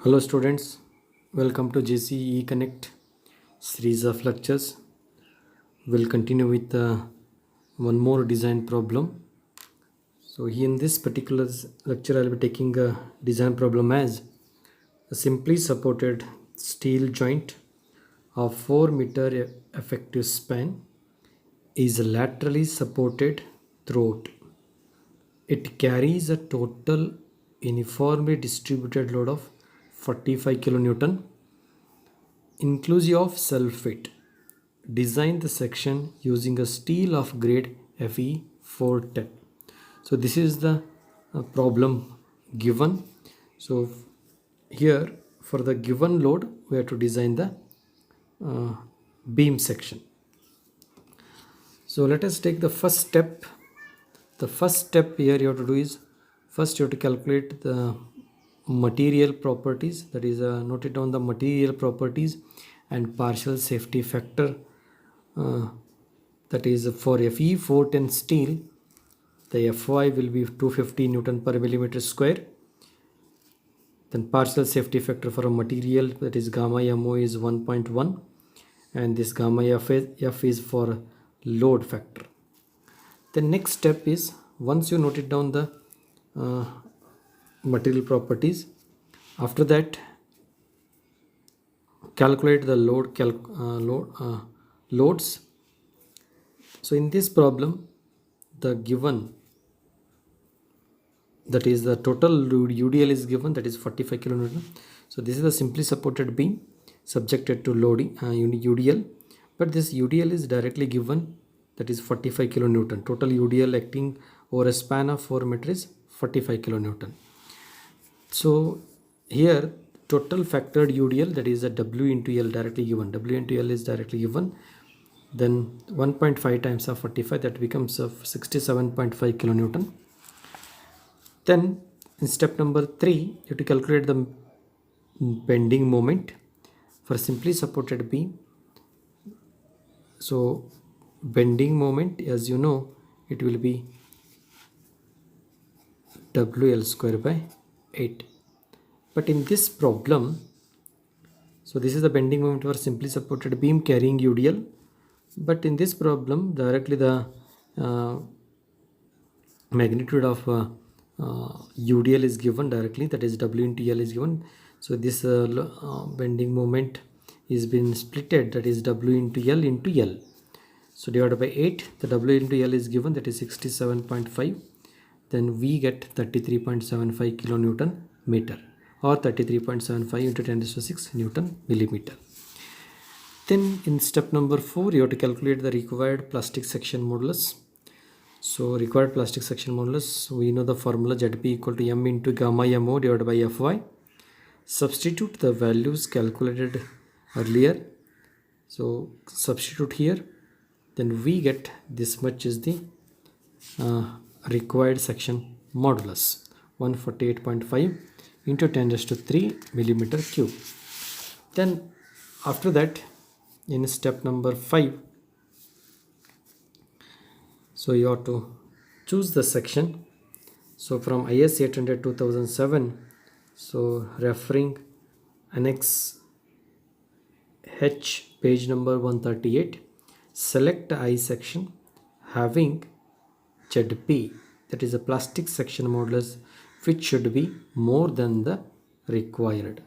Hello students, welcome to JCE Connect series of lectures. We'll continue with one more design problem. So here in this particular lecture I'll be taking a design problem as a simply supported steel joint of 4-meter effective span is laterally supported throughout. It carries a total uniformly distributed load of 45 kilonewton inclusive of self-weight. Design the section using a steel of grade Fe 410. So this is the problem given. So here for the given load we have to design the beam section. So let us take the first step. The first step here you have to do is first you have to calculate the material properties, that is note it down the material properties and partial safety factor, that is for Fe 410 steel the Fy will be 250 Newton per millimeter square. Then partial safety factor for a material, that is gamma mo, is 1.1, and this gamma f is for load factor. The next step is, once you noted down the material properties, after that calculate the loads. So in this problem the given, that is the total UDL is given, that is 45 kilonewton. So this is a simply supported beam subjected to loading UDL, but this UDL is directly given, that is 45 kilonewton. Total UDL acting over a span of 4 meters is 45 kilonewton. So here total factored UDL, that is a W into L directly given. W into L is directly given. Then 1.5 times of 45, that becomes 67.5 kilonewton. Then in step number 3 you have to calculate the bending moment for simply supported beam. So bending moment, as you know, it will be WL square by 8. But in this problem, so this is the bending moment for simply supported beam carrying UDL, but in this problem directly the magnitude of UDL is given directly, that is W into L is given. So this bending moment is been splitted, that is W into L into L. So divided by 8, the W into L is given, that is 67.5. Then we get 33.75 kilonewton meter, or 33.75 into 10 to the 6 Newton millimeter. Then in step number 4 you have to calculate the required plastic section modulus. So required plastic section modulus, we know the formula ZP equal to M into gamma mo divided by Fy. Substitute the values calculated earlier. So substitute here, then we get this much is the required section modulus, 148.5 into 10 to the 3 millimeter cube. Then after that in step number 5, so you have to choose the section. So from IS 800 2007, so referring annex H page number 138, select I section having ZP, that is a plastic section modulus, which should be more than the required.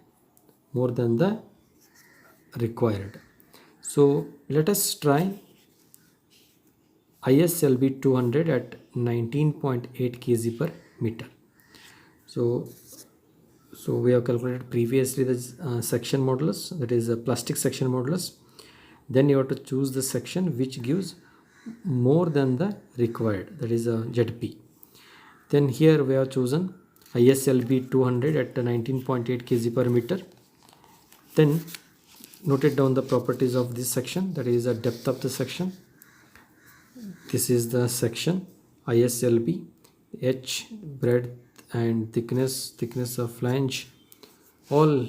So let us try ISLB 200 at 19.8 kg per meter. So we have calculated previously the section modulus, that is a plastic section modulus. Then you have to choose the section which gives more than the required, that is a ZP. Then here we have chosen ISLB 200 at 19.8 kg per meter. Then noted down the properties of this section, that is the depth of the section. This is the section ISLB, H breadth and thickness of flange, all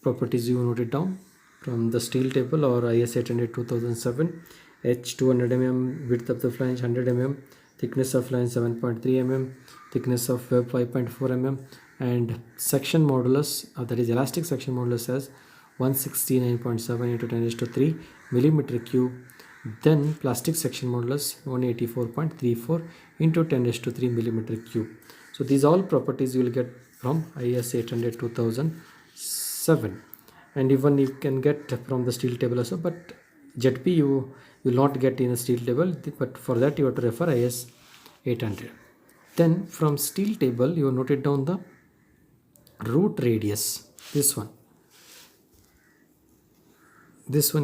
properties you noted down from the steel table or IS 800 2007. H 200 mm, width of the flange 100 mm, thickness of line 7.3 mm, thickness of web 5.4 mm, and section modulus, that is elastic section modulus, as 169.7 into 10 raised to 3 millimeter cube. Then plastic section modulus 184.34 into 10 raised to 3 millimeter cube. So these all properties you will get from IS 800 2007, and even you can get from the steel table also, but ZP you will not get in a steel table, but for that you have to refer IS 800. Then from steel table you noted down the root radius, this one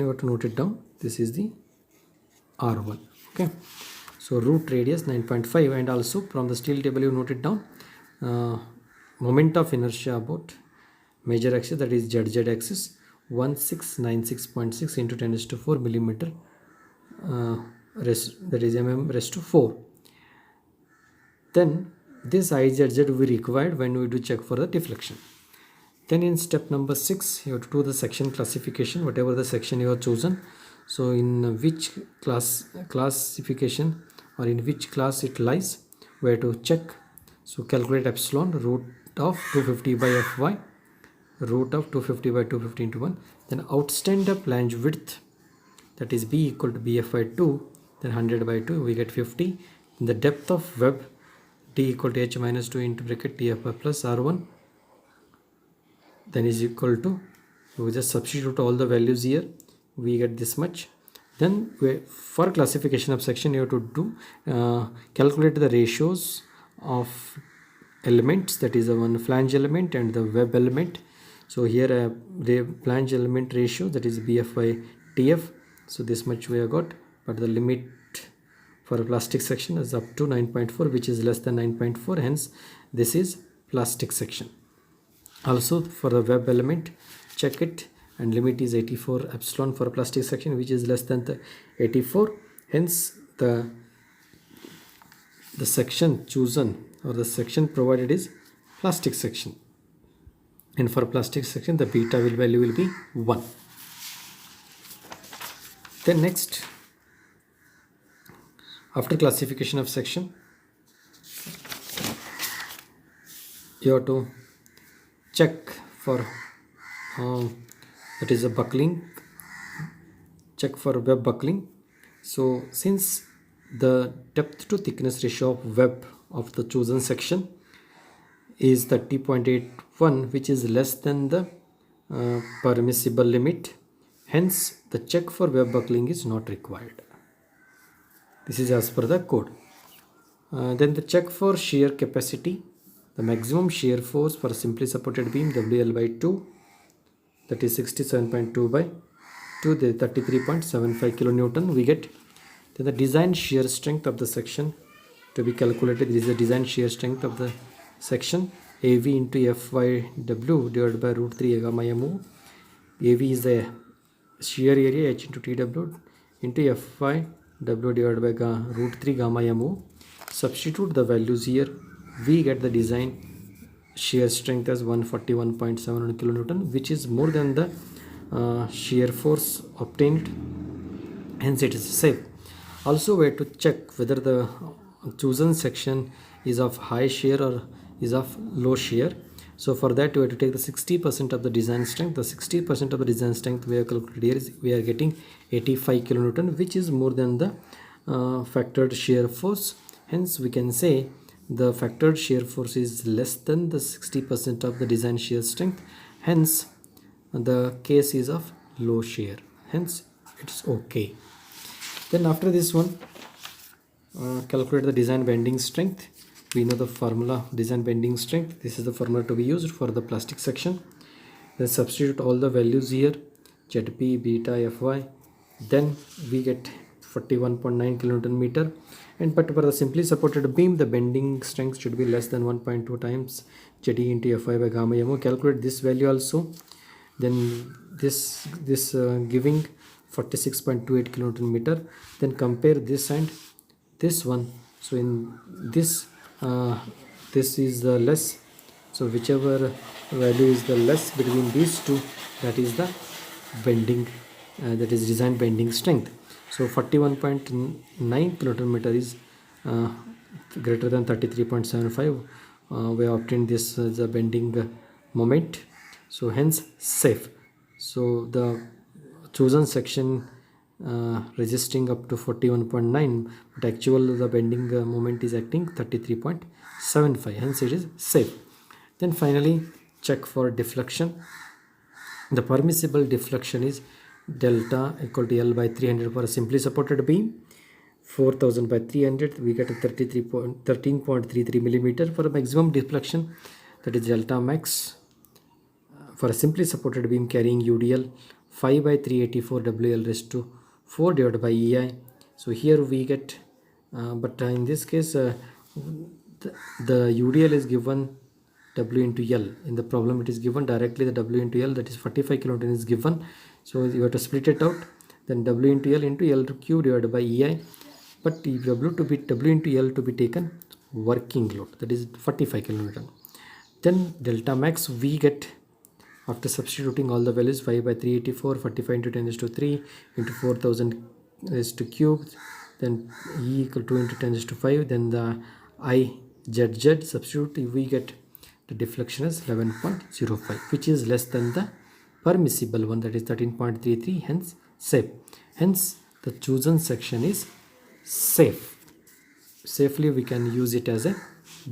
you have to note it down. This is the R1. Okay, so root radius 9.5, and also from the steel table you note it down moment of inertia about major axis, that is ZZ axis, 1696.6 into 10 raised to 4 millimeter that is mm raised to 4. Then this IZZ will be required when we do check for the deflection. Then in step number 6 you have to do the section classification, whatever the section you have chosen. So in which classification or in which class it lies, we have to check. So calculate epsilon, root of 250 by Fy, root of 250 by 250 into 1. Then outstand the flange width, that is B equal to BF by 2, then 100 by 2 we get 50. Then the depth of web D equal to H minus 2 into bracket TF plus R1, then is equal to, we just substitute all the values here, we get this much. Then for classification of section you have to do calculate the ratios of elements, that is the one flange element and the web element. So here the flange element ratio, that is BF by TF, so this much we have got, but the limit for a plastic section is up to 9.4, which is less than 9.4, hence this is plastic section. Also for the web element, check it, and limit is 84 epsilon for a plastic section, which is less than the 84, hence the section chosen or the section provided is plastic section, and for plastic section the beta value will be 1. Then next, after classification of section, you have to check for that is a buckling, check for web buckling. So since the depth to thickness ratio of web of the chosen section is 30.81, which is less than the permissible limit, hence the check for web buckling is not required. This is as per the code. Then the check for shear capacity, the maximum shear force for a simply supported beam WL by 2, that is 67.2 by 2, the 33.75 kilonewton we get. Then the design shear strength of the section to be calculated. This is the design shear strength of the section, AV into FYW divided by root 3 gamma mu. AV is the shear area, H into TW into FYW divided by root 3 gamma mu. Substitute the values here, we get the design shear strength as 141.71 kilonewton, which is more than the shear force obtained, hence it is safe. Also we have to check whether the chosen section is of high shear or is of low shear. So for that we have to take the 60% of the design strength. The 60% of the design strength we have calculated here is we are getting 85 kilonewton, which is more than the factored shear force. Hence we can say the factored shear force is less than the 60% of the design shear strength, hence the case is of low shear, hence it's okay. Then after this one, calculate the design bending strength. We know the formula design bending strength. This is the formula to be used for the plastic section. Then substitute all the values here, ZP, beta, Fy. Then we get 41.9 kilonewton meter. And but for the simply supported beam, the bending strength should be less than 1.2 times ZE into Fy by gamma mu. Calculate this value also. Then this giving 46.28 kilonewton meter. Then compare this and this one. So in this this is the less, so whichever value is the less between these two, that is the bending that is design bending strength. So 41.9 kilonewton meter is greater than 33.75, we have obtained this the bending moment, so hence safe. So the chosen section resisting up to 41.9, but actual the bending moment is acting 33.75, hence it is safe. Then finally check for deflection. The permissible deflection is delta equal to L by 300 for a simply supported beam. 4000 by 300, we get a 13.33 millimeter for a maximum deflection, that is delta max for a simply supported beam carrying UDL 5 by 384 WL raised to 4 divided by EI. So here we get, but in this case the UDL is given W into L. In the problem it is given directly the W into L, that is 45 kilonewton is given. So you have to split it out, then W into L into L cube divided by EI. But W into L to be taken working load, that is 45 kilonewton. Then delta max we get after substituting all the values 5 by 384, 45 into 10 raised to 3 into 4000 raised to cube, then E equal to 2 into 10 raised to 5, then the I z substitute, we get the deflection is 11.05, which is less than the permissible one, that is 13.33, hence safe. Hence the chosen section is safe. Safely we can use it as a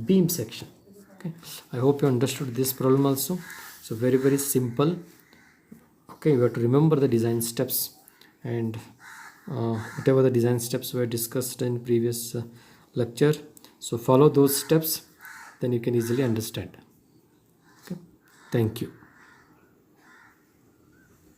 beam section. Okay, I hope you understood this problem also. So very simple. Okay, you have to remember the design steps, and whatever the design steps were discussed in previous lecture, so follow those steps, then you can easily understand. Okay, thank you.